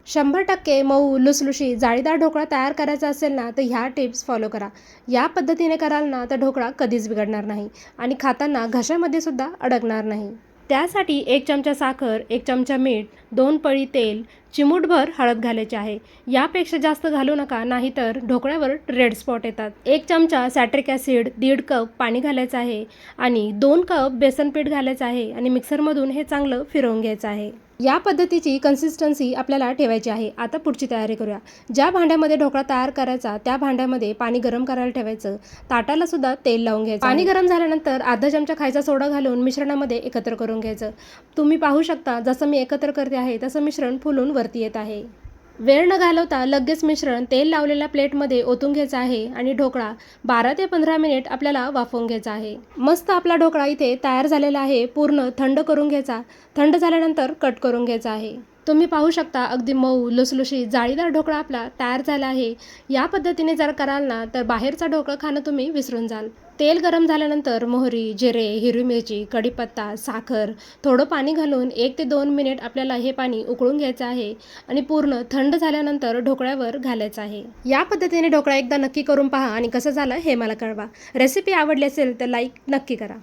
100% मऊ, लुसलुशीत, जाळीदार ढोकळा तयार करायचा असेल ना, तर ह्या टिप्स फॉलो करा. या पद्धतीने कराल ना, तर ढोकळा कधीच बिघडणार नाही आणि खाताना घशामध्ये सुद्धा अडकणार नाही. त्यासाठी 1 चमचा साखर, 1 चमचा मीठ, 2 पळी तेल, चिमूटभर हळद घालायची आहे. यापेक्षा जास्त घालू नका, नाहीतर ढोकळ्यावर रेड स्पॉट येतात. 1 चमचा सॅट्रिक ॲसिड, 1.5 कप पाणी घालायचं आहे आणि 2 कप बेसन पीठ घालायचं आहे आणि मिक्सरमधून हे चांगलं फिरवून घ्यायचं आहे. या पद्धतीची कन्सिस्टन्सी आपल्याला ठेवायची आहे. आता पुढची तयारी करूया. ज्या भांड्यामध्ये ढोकळा तयार करायचा त्या भांड्यामध्ये पाणी गरम करायला ठेवायचं. ताटाला सुद्धा तेल लावून घ्यायचं. पाणी गरम झाल्यानंतर अर्धा चमचा खायचा सोडा घालून मिश्रणामध्ये एकत्र करून घ्यायचं. तुम्ही पाहू शकता जसं मी एकत्र करते आहे तसं मिश्रण फुलून वरती येत आहे. वेळ न घालवता लगेच मिश्रण तेल लावलेल्या प्लेटमध्ये ओतून घ्यायचं आहे आणि ढोकळा 12 ते 15 मिनिट आपल्याला वाफवून घ्यायचा आहे. मस्त आपला ढोकळा इथे तयार झालेला आहे. पूर्ण थंड करून घ्यायचा. थंड झाल्यानंतर कट करून घ्यायचा आहे. तुम्ही पाहू शकता अगदी मऊ, लुसलुशीत, जाळीदार ढोकळा आपला तयार झाला आहे. या पद्धतीने जर कराल ना, तर बाहेरचा ढोकळा खाणं तुम्ही विसरून जाल. तेल गरम झाल्यानंतर मोहरी, जिरे, हिरवी मिरची, कढीपत्ता, साखर, थोडं पाणी घालून 1 ते 2 मिनिट आपल्याला हे पाणी उकळून घ्यायचं आहे आणि पूर्ण थंड झाल्यानंतर ढोकळ्यावर घालायचं आहे. या पद्धतीने ढोकळा एकदा नक्की करून पहा आणि कसं झालं हे मला कळवा. रेसिपी आवडली असेल तर लाईक नक्की करा.